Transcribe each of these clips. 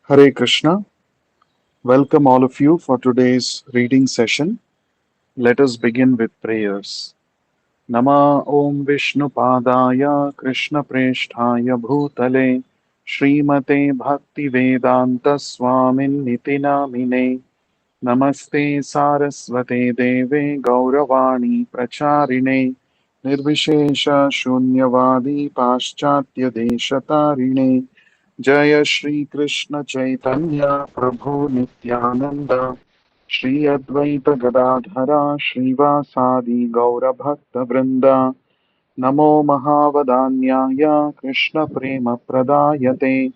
Hare Krishna. Welcome all of you for today's reading session. Let us begin with prayers. Nama Om Vishnu Padaya Krishna Presthaya Bhutale Srimate Bhakti Vedanta Swamin Niti Namine Namaste Saraswate Deve Gauravani Pracharine Nirvishesha Shunyavadi Paschatya Deshatarine जय श्री कृष्ण चैतन्य प्रभु नित्यानंद श्री अद्वैत गदाधरा श्रीवासादि गौर भक्त वृंद नमो महावदान्याय कृष्ण प्रेम प्रदायते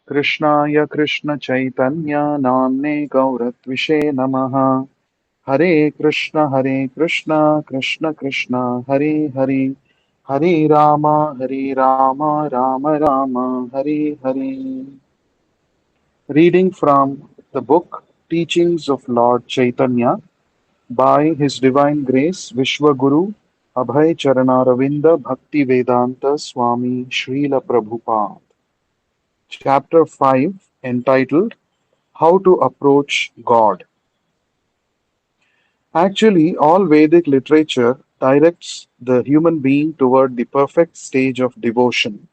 कृष्णाय कृष्ण चैतन्य नाम्ने गौरत्विषे नमः हरे Krishna Krishna Krishna Hare Hare Hare Ram Ram Ram Hare Hare. Reading from the book Teachings of Lord Chaitanya by His Divine Grace Vishwaguru Abhay Charanaраvinda Bhakti Vedanta Swami Srila Prabhupada. Chapter 5 entitled How to Approach God. Actually, all Vedic literature directs the human being toward the perfect stage of devotion.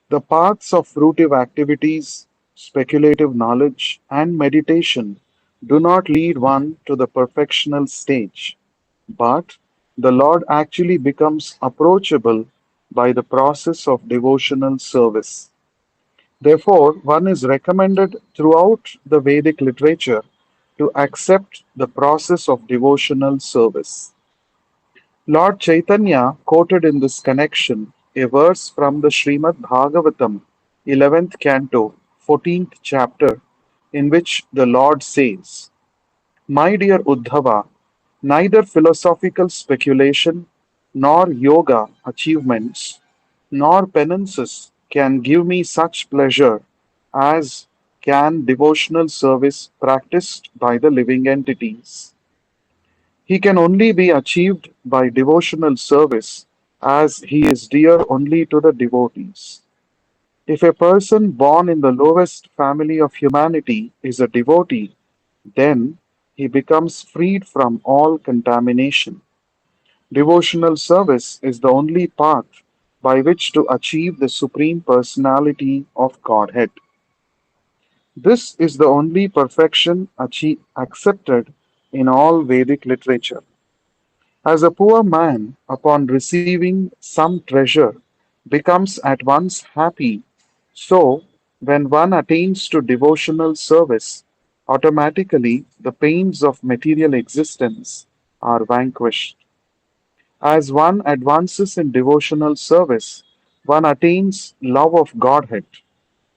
The paths of fruitive activities, speculative knowledge, and meditation do not lead one to the perfectional stage, but the Lord actually becomes approachable by the process of devotional service. Therefore, one is recommended throughout the Vedic literature to accept the process of devotional service. Lord Chaitanya quoted in this connection a verse from the Srimad Bhagavatam, 11th canto, 14th chapter, in which the Lord says, My dear Uddhava, neither philosophical speculation, nor yoga achievements, nor penances can give me such pleasure as can devotional service practiced by the living entities. He can only be achieved by devotional service as he is dear only to the devotees. If a person born in the lowest family of humanity is a devotee, then he becomes freed from all contamination. Devotional service is the only path by which to achieve the Supreme Personality of Godhead. This is the only perfection accepted in all Vedic literature. As a poor man, upon receiving some treasure, becomes at once happy, so when one attains to devotional service, automatically the pains of material existence are vanquished. As one advances in devotional service, one attains love of Godhead,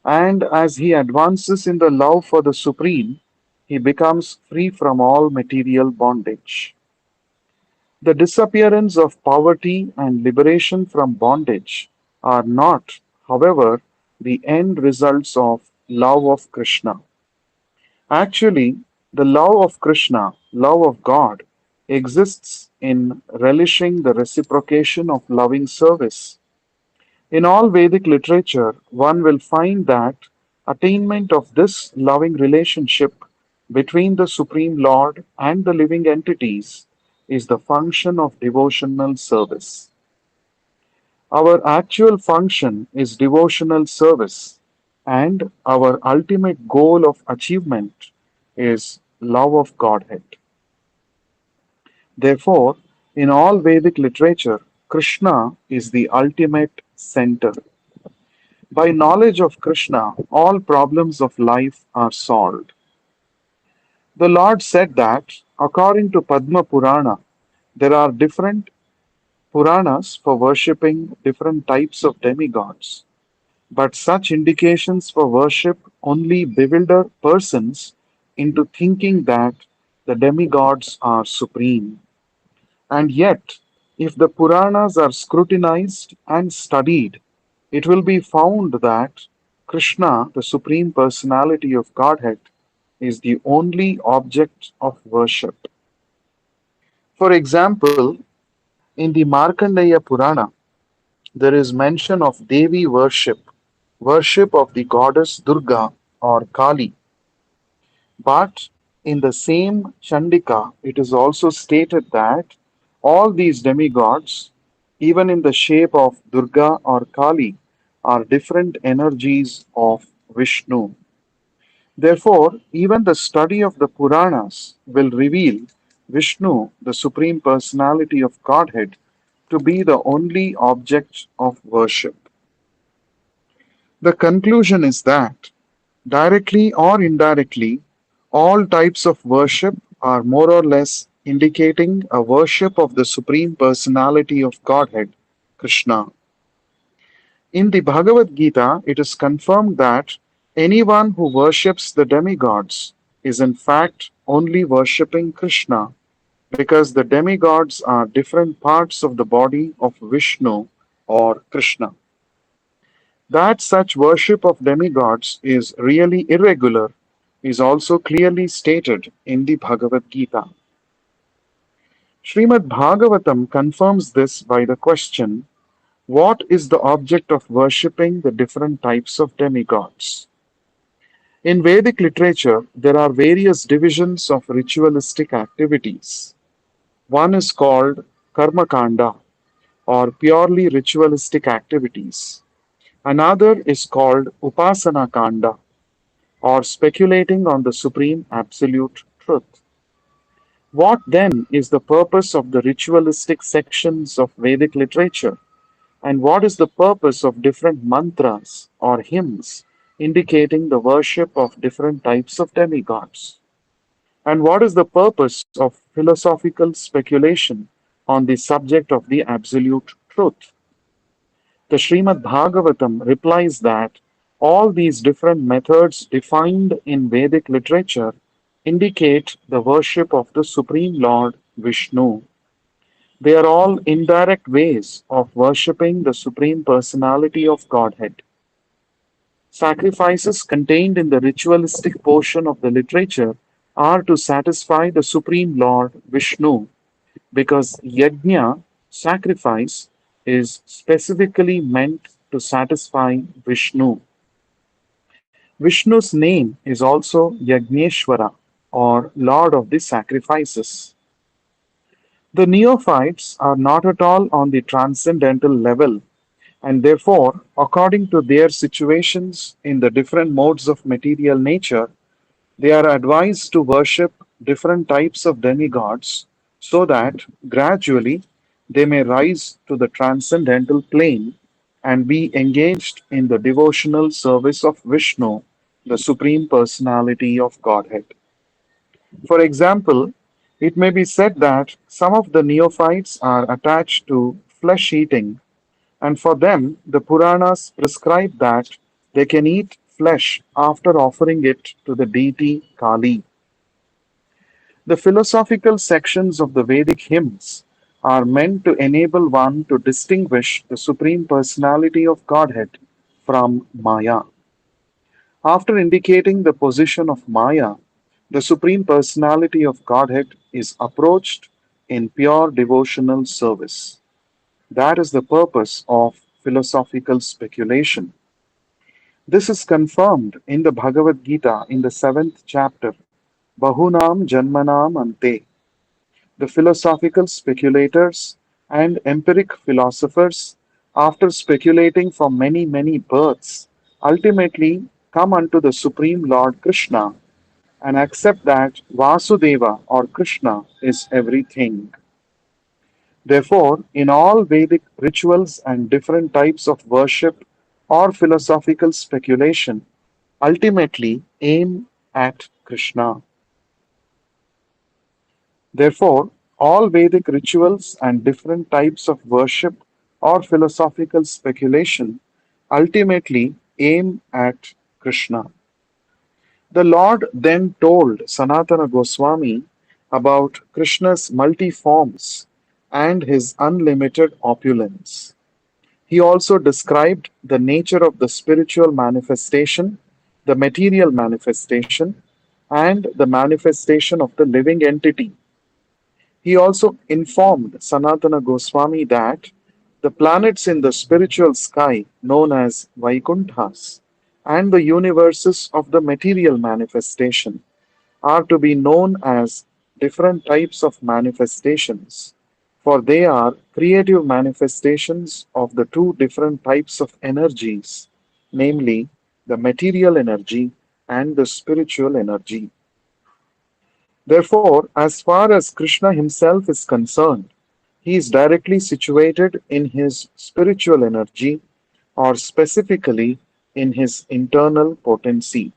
and as he advances in the love for the Supreme, he becomes free from all material bondage. The disappearance of poverty and liberation from bondage are not, however, the end results of love of Krishna. Actually, the love of Krishna, love of God, exists in relishing the reciprocation of loving service. In all Vedic literature, one will find that attainment of this loving relationship between the Supreme Lord and the living entities is the function of devotional service. Our actual function is devotional service, and our ultimate goal of achievement is love of Godhead. Therefore, in all Vedic literature, Krishna is the ultimate center. By knowledge of Krishna, all problems of life are solved. The Lord said that, according to Padma Purana, there are different Puranas for worshipping different types of demigods. But such indications for worship only bewilder persons into thinking that the demigods are supreme. And yet, if the Puranas are scrutinized and studied, it will be found that Krishna, the Supreme Personality of Godhead, is the only object of worship. For example, in the Markandeya Purana, there is mention of Devi worship, worship of the goddess Durga or Kali. But in the same Chandika, it is also stated that all these demigods, even in the shape of Durga or Kali, are different energies of Vishnu. Therefore, even the study of the Puranas will reveal Vishnu, the Supreme Personality of Godhead, to be the only object of worship. The conclusion is that, directly or indirectly, all types of worship are more or less indicating a worship of the Supreme Personality of Godhead, Krishna. In the Bhagavad Gita, it is confirmed that anyone who worships the demigods is in fact only worshipping Krishna because the demigods are different parts of the body of Vishnu or Krishna. That such worship of demigods is really irregular is also clearly stated in the Bhagavad Gita. Srimad Bhagavatam confirms this by the question, what is the object of worshipping the different types of demigods? In Vedic literature, there are various divisions of ritualistic activities. One is called Karma Kanda or purely ritualistic activities. Another is called Upasana Kanda or speculating on the supreme absolute truth. What then is the purpose of the ritualistic sections of Vedic literature? And what is the purpose of different mantras or hymns indicating the worship of different types of demigods? And what is the purpose of philosophical speculation on the subject of the absolute truth? The Srimad Bhagavatam replies that all these different methods defined in Vedic literature indicate the worship of the Supreme Lord Vishnu. They are all indirect ways of worshipping the Supreme Personality of Godhead. Sacrifices contained in the ritualistic portion of the literature are to satisfy the Supreme Lord Vishnu because yajna, sacrifice, is specifically meant to satisfy Vishnu. Vishnu's name is also Yagneshwara or Lord of the Sacrifices. The neophytes are not at all on the transcendental level, and therefore, according to their situations in the different modes of material nature, they are advised to worship different types of demigods so that gradually they may rise to the transcendental plane and be engaged in the devotional service of Vishnu, the Supreme Personality of Godhead. For example, it may be said that some of the neophytes are attached to flesh eating, and for them the Puranas prescribe that they can eat flesh after offering it to the deity Kali. The philosophical sections of the Vedic hymns are meant to enable one to distinguish the Supreme Personality of Godhead from Maya. After indicating the position of Maya, the Supreme Personality of Godhead is approached in pure devotional service. That is the purpose of philosophical speculation. This is confirmed in the Bhagavad Gita in the seventh chapter, Bahunam Janmanam Ante. The philosophical speculators and empiric philosophers, after speculating for many, many births, ultimately come unto the Supreme Lord Krishna and accept that Vasudeva or Krishna is everything. Therefore, in all Vedic rituals and different types of worship or philosophical speculation, ultimately aim at Krishna. Therefore, all Vedic rituals and different types of worship or philosophical speculation ultimately aim at Krishna. The Lord then told Sanatana Goswami about Krishna's multi forms and his unlimited opulence. He also described the nature of the spiritual manifestation, the material manifestation, and the manifestation of the living entity. He also informed Sanatana Goswami that the planets in the spiritual sky, known as Vaikunthas, and the universes of the material manifestation are to be known as different types of manifestations, for they are creative manifestations of the two different types of energies, namely the material energy and the spiritual energy. Therefore, as far as Krishna himself is concerned, he is directly situated in his spiritual energy, or specifically in his internal potency.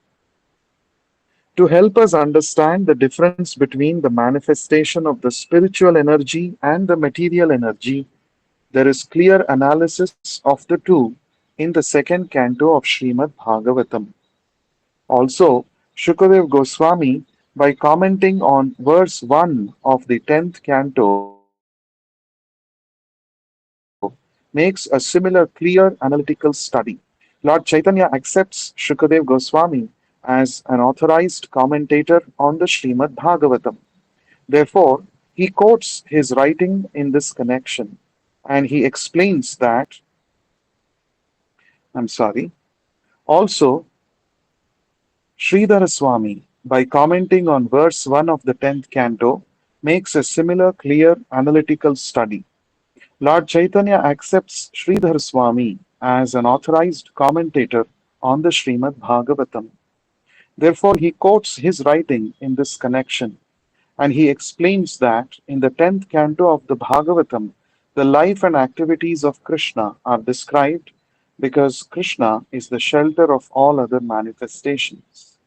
To help us understand the difference between the manifestation of the spiritual energy and the material energy, there is clear analysis of the two in the second canto of Srimad Bhagavatam. Also, Shukadev Goswami, by commenting on verse 1 of the 10th canto, makes a similar clear analytical study. Lord Chaitanya accepts Shukadev Goswami as an authorized commentator on the Srimad Bhagavatam. Therefore, he quotes his writing in this connection and he explains that, I'm sorry, also Sridhara Swami, by commenting on verse 1 of the 10th canto, makes a similar clear analytical study. Lord Chaitanya accepts Sridhar Swami as an authorized commentator on the Srimad Bhagavatam. Therefore, he quotes his writing in this connection and he explains that in the 10th canto of the Bhagavatam, the life and activities of Krishna are described because Krishna is the shelter of all other manifestations.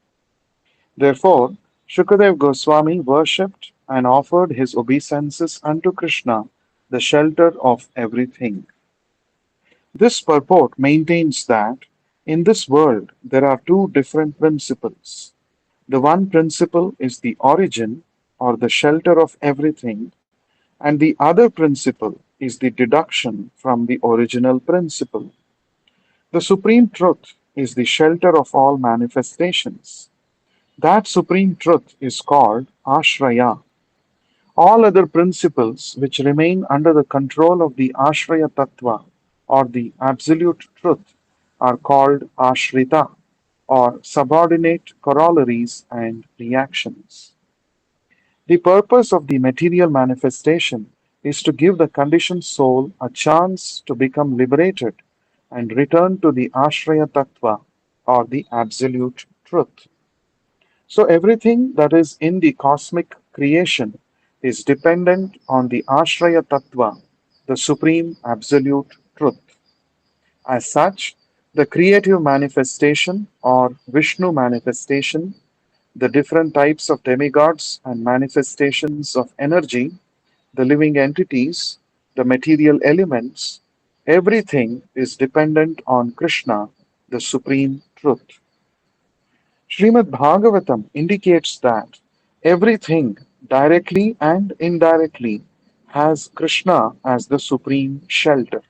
Therefore, Shukadev Goswami worshipped and offered his obeisances unto Krishna, the shelter of everything. This purport maintains that in this world there are two different principles. The one principle is the origin or the shelter of everything, and the other principle is the deduction from the original principle. The supreme truth is the shelter of all manifestations. That supreme truth is called Ashraya. All other principles which remain under the control of the Ashraya Tattva or the Absolute Truth are called Ashrita or subordinate corollaries and reactions. The purpose of the material manifestation is to give the conditioned soul a chance to become liberated and return to the Ashraya Tattva or the Absolute Truth. So everything that is in the cosmic creation is dependent on the Ashraya Tattva, the supreme absolute truth. As such, the creative manifestation or Vishnu manifestation, the different types of demigods and manifestations of energy, the living entities, the material elements, everything is dependent on Krishna, the supreme truth. Srimad Bhagavatam indicates that everything, directly and indirectly, has Krishna as the supreme shelter.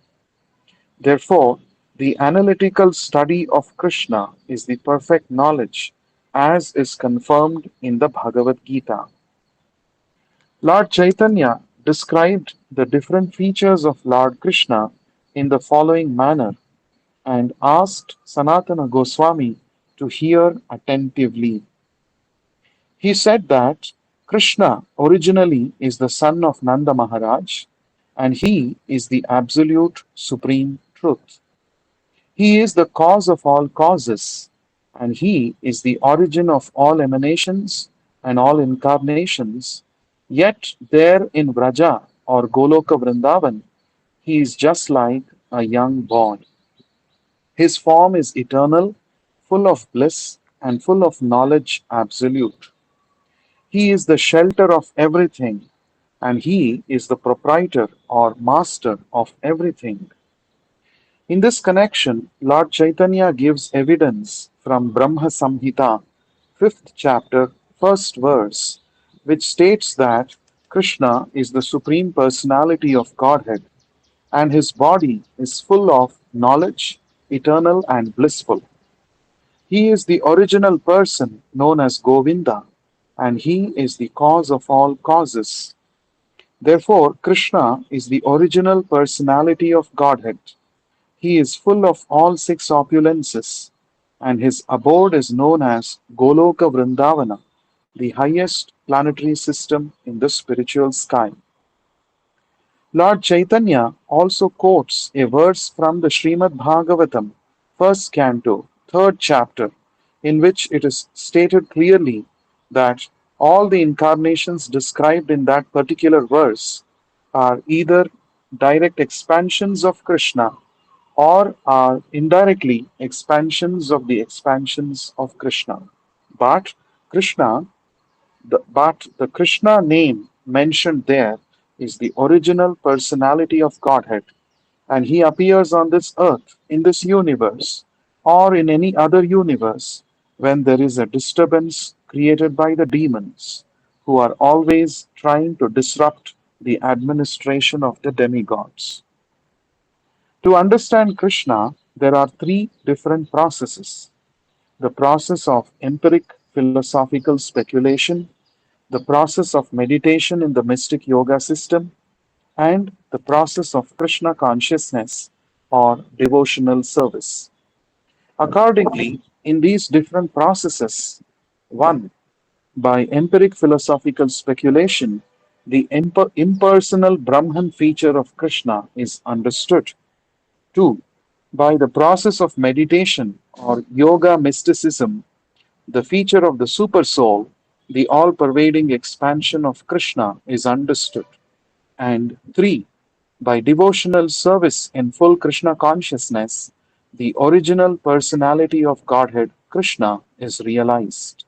Therefore, the analytical study of Krishna is the perfect knowledge, as is confirmed in the Bhagavad Gita. Lord Chaitanya described the different features of Lord Krishna in the following manner and asked Sanatana Goswami to hear attentively. He said that Krishna originally is the son of Nanda Maharaj and he is the absolute supreme truth. He is the cause of all causes and he is the origin of all emanations and all incarnations. Yet there in Vraja or Goloka Vrindavan, he is just like a young boy. His form is eternal, full of bliss and full of knowledge absolute. He is the shelter of everything, and he is the proprietor or master of everything. In this connection, Lord Chaitanya gives evidence from Brahma Samhita, 5th chapter, 1st verse, which states that Krishna is the Supreme Personality of Godhead, and his body is full of knowledge, eternal and blissful. He is the original person known as Govinda, and he is the cause of all causes. Therefore, Krishna is the original personality of Godhead. He is full of all six opulences, and his abode is known as Goloka Vrindavana, the highest planetary system in the spiritual sky. Lord Chaitanya also quotes a verse from the Srimad Bhagavatam, first canto, third chapter, in which it is stated clearly that all the incarnations described in that particular verse are either direct expansions of Krishna or are indirectly expansions of the expansions of Krishna. But Krishna but the Krishna name mentioned there is the original personality of Godhead, and he appears on this earth, in this universe, or in any other universe when there is a disturbance created by the demons, who are always trying to disrupt the administration of the demigods. To understand Krishna, there are three different processes: the process of empiric philosophical speculation, the process of meditation in the mystic yoga system, and the process of Krishna consciousness or devotional service. Accordingly, in these different processes, one, by empiric philosophical speculation, the impersonal Brahman feature of Krishna is understood. Two, by the process of meditation or yoga mysticism, the feature of the Supersoul, the all pervading expansion of Krishna, is understood. And three, by devotional service in full Krishna consciousness, the original personality of Godhead, Krishna, is realized.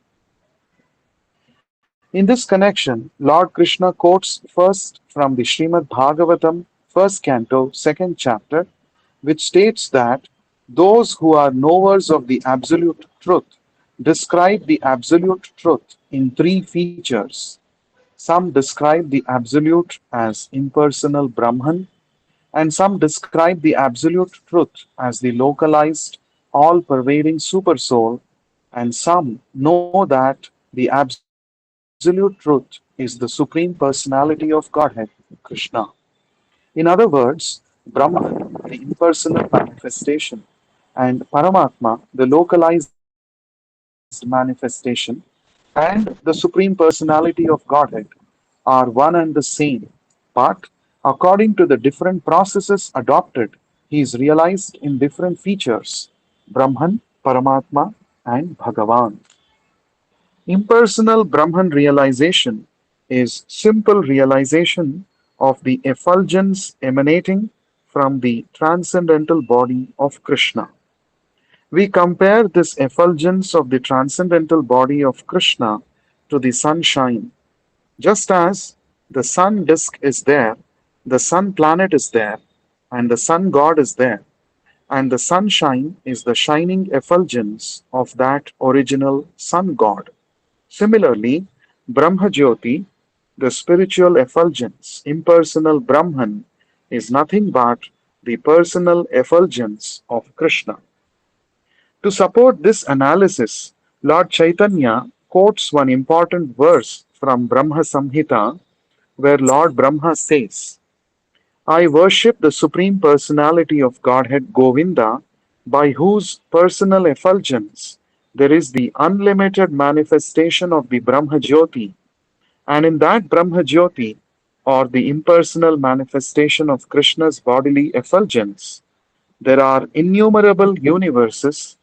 In this connection, Lord Krishna quotes first from the Srimad Bhagavatam, first canto, second chapter, which states that those who are knowers of the absolute truth describe the absolute truth in three features. Some describe the absolute as impersonal Brahman, and some describe the absolute truth as the localized, all pervading supersoul, and some know that the absolute truth is the supreme personality of Godhead, Krishna. In other words, Brahman, the impersonal manifestation, and Paramatma, the localized manifestation, and the Supreme Personality of Godhead are one and the same. But according to the different processes adopted, he is realized in different features: Brahman, Paramatma, and Bhagavan. Impersonal Brahman realization is simple realization of the effulgence emanating from the transcendental body of Krishna. We compare this effulgence of the transcendental body of Krishna to the sunshine. Just as the sun disk is there, the sun planet is there, and the sun god is there, and the sunshine is the shining effulgence of that original sun god. Similarly, Brahmajyoti, the spiritual effulgence, impersonal Brahman, is nothing but the personal effulgence of Krishna. To support this analysis, Lord Chaitanya quotes one important verse from Brahma Samhita, where Lord Brahma says, I worship the Supreme Personality of Godhead Govinda, by whose personal effulgence there is the unlimited manifestation of the Brahma Jyoti, and in that Brahma Jyoti, or the impersonal manifestation of Krishna's bodily effulgence, there are innumerable universes,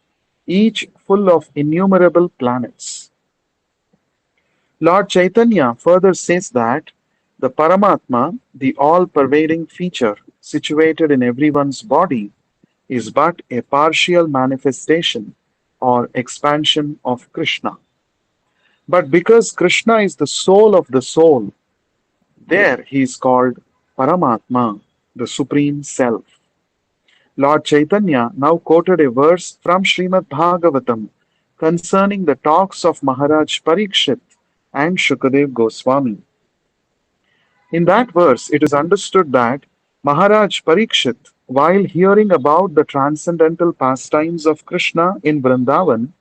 each full of innumerable planets. Lord Chaitanya further says that the Paramatma, the all pervading feature situated in everyone's body, is but a partial manifestation or expansion of Krishna. But because Krishna is the soul of the soul, there he is called Paramatma, the Supreme Self. Lord Chaitanya now quoted a verse from Srimad Bhagavatam concerning the talks of Maharaj Parikshit and Shukadev Goswami. In that verse, it is understood that Maharaj Parikshit, while hearing about the transcendental pastimes of Krishna in Vrindavan,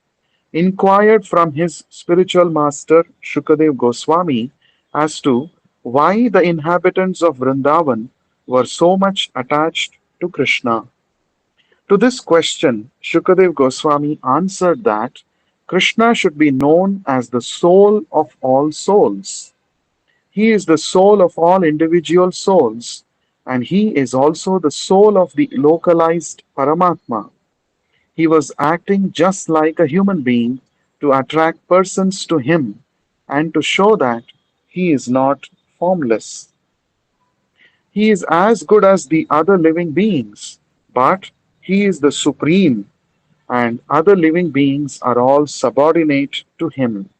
inquired from his spiritual master Shukadev Goswami as to why the inhabitants of Vrindavan were so much attached to Krishna. To this question, Shukadev Goswami answered that Krishna should be known as the soul of all souls. He is the soul of all individual souls, and he is also the soul of the localized Paramatma. He was acting just like a human being to attract persons to him and to show that he is not formless. He is as good as the other living beings, but he is the supreme, and other living beings are all subordinate to him.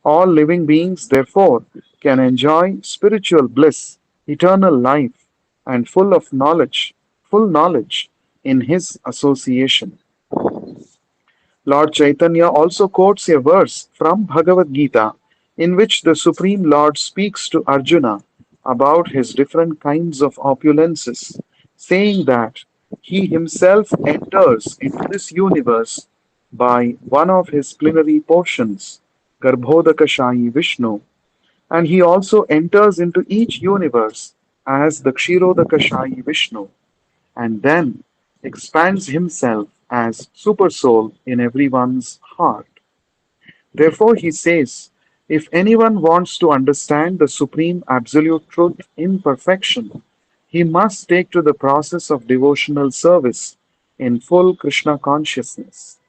All living beings, therefore, can enjoy spiritual bliss, eternal life, and full knowledge in his association. Lord Chaitanya also quotes a verse from Bhagavad Gita in which the Supreme Lord speaks to Arjuna about his different kinds of opulences, saying that he himself enters into this universe by one of his plenary portions, Garbhodakashayi Vishnu, and he also enters into each universe as the Kshirodakashayi Vishnu, and then expands himself as Supersoul in everyone's heart. Therefore, he says, if anyone wants to understand the Supreme Absolute Truth in perfection, he must take to the process of devotional service in full Krishna consciousness.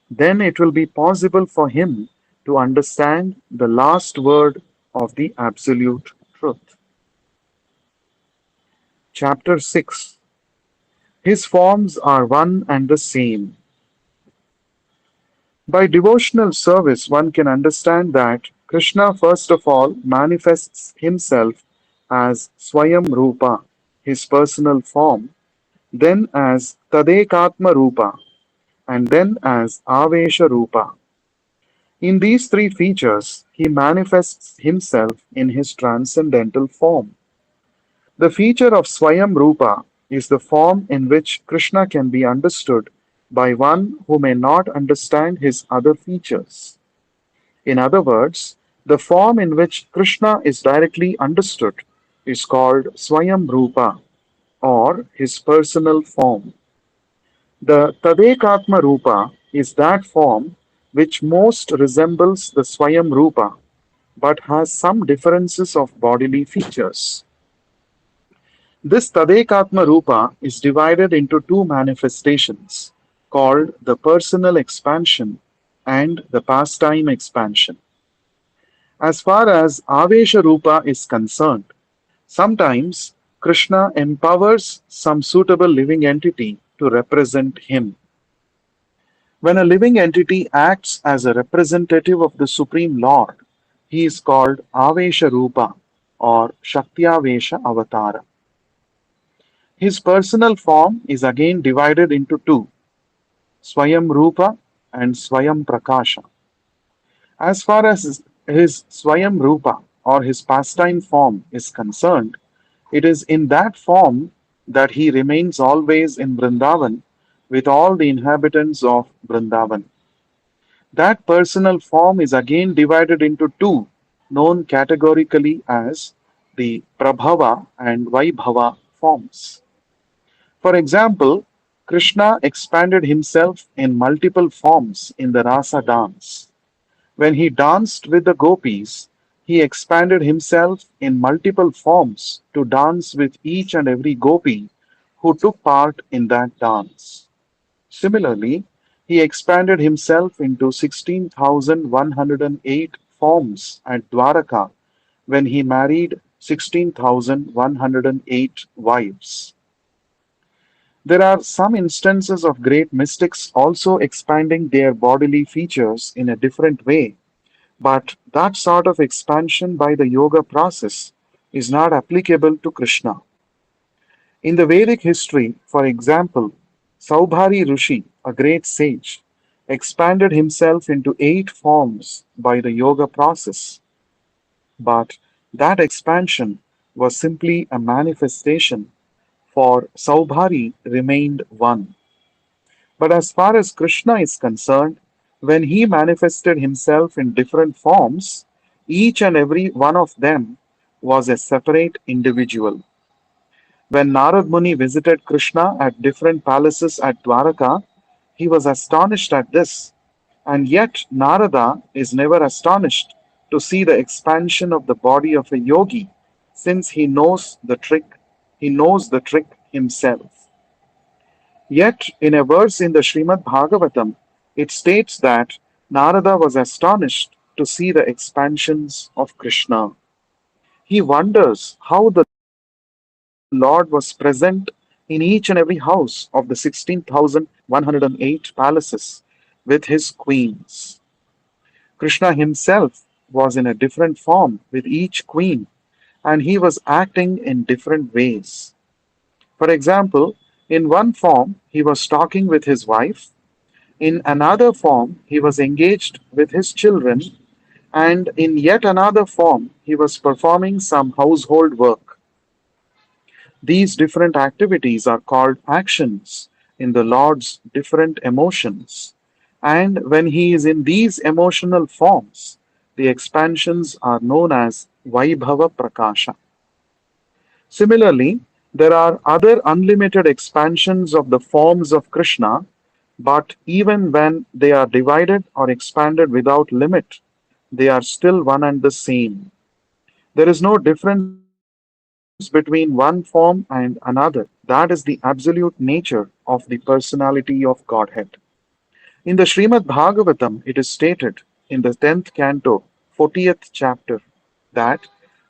Then it will be possible for him to understand the last word of the Absolute Truth. Chapter 6. His forms are one and the same. By devotional service, one can understand that Krishna first of all manifests himself as Swayam Rupa, his personal form, then as Tadekatma Rupa, and then as Avesha Rupa. In these three features, he manifests himself in his transcendental form. The feature of Swayam Rupa is the form in which Krishna can be understood by one who may not understand his other features. In other words, the form in which Krishna is directly understood is called Swayam Rupa or his personal form. The Tadekatma Rupa is that form which most resembles the Swayam Rupa but has some differences of bodily features. This Tadekatma Rupa is divided into two manifestations called the personal expansion and the pastime expansion. As far as Avesha Rupa is concerned, sometimes Krishna empowers some suitable living entity to represent him. When a living entity acts as a representative of the Supreme Lord, he is called Avesha Rupa or Shaktiyavesha Avatara. His personal form is again divided into two, Swayam Rupa and Swayam Prakasha. As far as his Swayam Rupa or his pastime form is concerned, it is in that form that he remains always in Vrindavan with all the inhabitants of Vrindavan. That personal form is again divided into two, known categorically as the Prabhava and Vaibhava forms. For example, Krishna expanded himself in multiple forms in the Rasa dance. When he danced with the gopis, he expanded himself in multiple forms to dance with each and every gopi who took part in that dance. Similarly, he expanded himself into 16,108 forms at Dwaraka when he married 16,108 wives. There are some instances of great mystics also expanding their bodily features in a different way, but that sort of expansion by the yoga process is not applicable to Krishna. In the Vedic history, for example, Saubhari Rishi, a great sage, expanded himself into 8 forms by the yoga process, but that expansion was simply a manifestation, for Saubhari remained one. But as far as Krishna is concerned, when he manifested himself in different forms, each and every one of them was a separate individual. When Narad Muni visited Krishna at different palaces at Dwaraka, he was astonished at this. And yet, Narada is never astonished to see the expansion of the body of a yogi, since he knows the trick himself. Yet, in a verse in the Srimad Bhagavatam, it states that Narada was astonished to see the expansions of Krishna. He wonders how the Lord was present in each and every house of the 16,108 palaces with his queens. Krishna himself was in a different form with each queen, and he was acting in different ways. For example, in one form, he was talking with his wife, in another form, he was engaged with his children, and in yet another form, he was performing some household work. These different activities are called actions in the Lord's different emotions. And when he is in these emotional forms, the expansions are known as Vaibhava Prakasha. Similarly, there are other unlimited expansions of the forms of Krishna, but even when they are divided or expanded without limit, they are still one and the same. There is no difference between one form and another. That is the absolute nature of the personality of Godhead. In the Srimad Bhagavatam, it is stated in the 10th canto, 40th chapter, that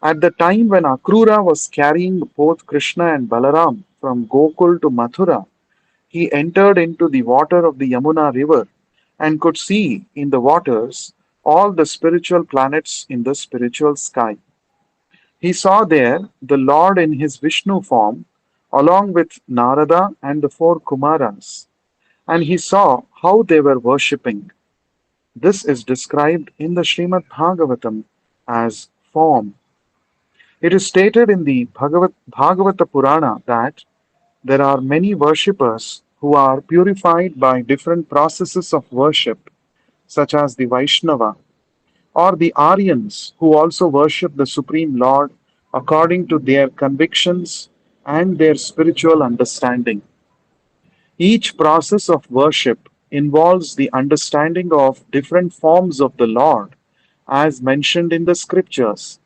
at the time when Akrura was carrying both Krishna and Balaram from Gokul to Mathura, he entered into the water of the Yamuna river and could see in the waters all the spiritual planets in the spiritual sky. He saw there the Lord in his Vishnu form, along with Narada and the four Kumaras, and he saw how they were worshipping. This is described in the Srimad Bhagavatam as form. It is stated in the Bhagavata Purana that there are many worshippers who are purified by different processes of worship, such as the Vaishnava, or the Aryans who also worship the Supreme Lord according to their convictions and their spiritual understanding. Each process of worship involves the understanding of different forms of the Lord, as mentioned in the scriptures,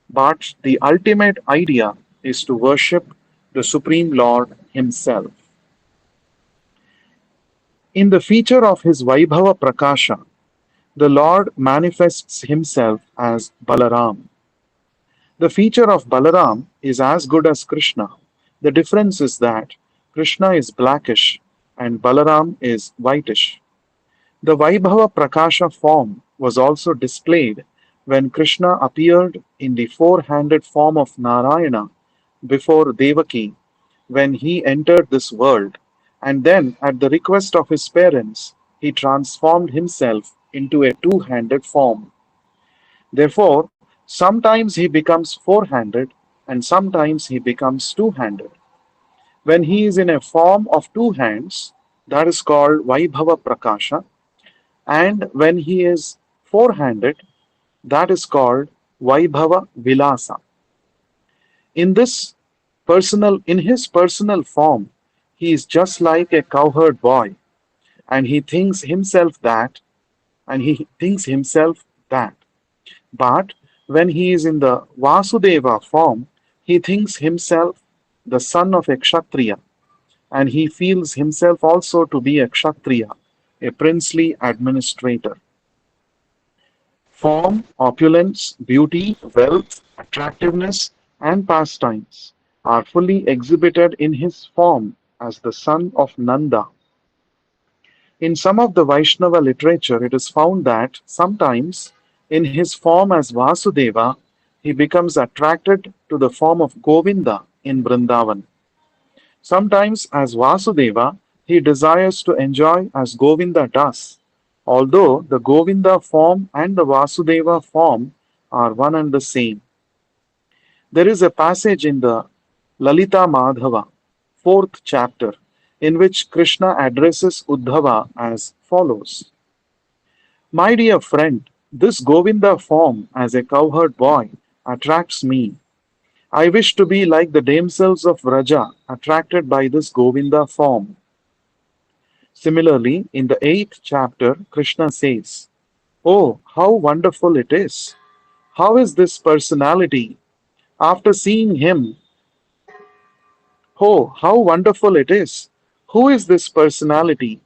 but the ultimate idea is to worship the Supreme Lord Himself. In the feature of His Vaibhava Prakasha, the Lord manifests Himself as Balaram. The feature of Balaram is as good as Krishna. The difference is that Krishna is blackish and Balaram is whitish. The Vaibhava Prakasha form was also displayed when Krishna appeared in the four-handed form of Narayana before Devaki when he entered this world, and then, at the request of his parents, he transformed himself into a two-handed form. Therefore, sometimes he becomes four-handed and sometimes he becomes two-handed. When he is in a form of two hands, that is called Vaibhava Prakasha, and when he is four-handed, that is called Vaibhava Vilasa. In his personal form, he is just like a cowherd boy, and he thinks himself that. But when he is in the Vasudeva form, he thinks himself the son of a Kshatriya, and he feels himself also to be a Kshatriya, a princely administrator. Form, opulence, beauty, wealth, attractiveness, and pastimes are fully exhibited in his form as the son of Nanda. In some of the Vaishnava literature, it is found that sometimes, in his form as Vasudeva, he becomes attracted to the form of Govinda in Vrindavan. Sometimes, as Vasudeva, he desires to enjoy as Govinda does, although the Govinda form and the Vasudeva form are one and the same. There is a passage in the Lalita Madhava, fourth chapter, in which Krishna addresses Uddhava as follows: My dear friend, this Govinda form as a cowherd boy attracts me, I wish to be like the damsels of Vraja, attracted by this Govinda form. Similarly, in the 8th chapter, Krishna says, "Oh, how wonderful it is! How is this personality? After seeing him, oh, how wonderful it is! Who is this personality?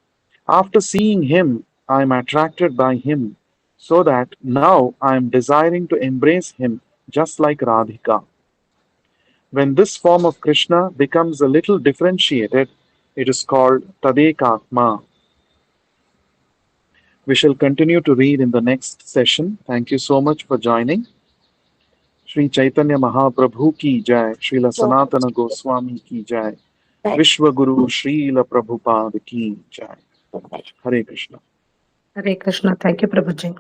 After seeing him, I am attracted by him, so that now I am desiring to embrace him just like Radhika." When this form of Krishna becomes a little differentiated, it is called Tadekatma. We shall continue to read in the next session. Thank you so much for joining. Sri Chaitanya Mahaprabhu ki jai, Srila So Sanatana Goswami ki jai, thank Vishwa Guru Srila Prabhupada ki jai. you. Hare Krishna. Hare Krishna. Thank you, Prabhuji.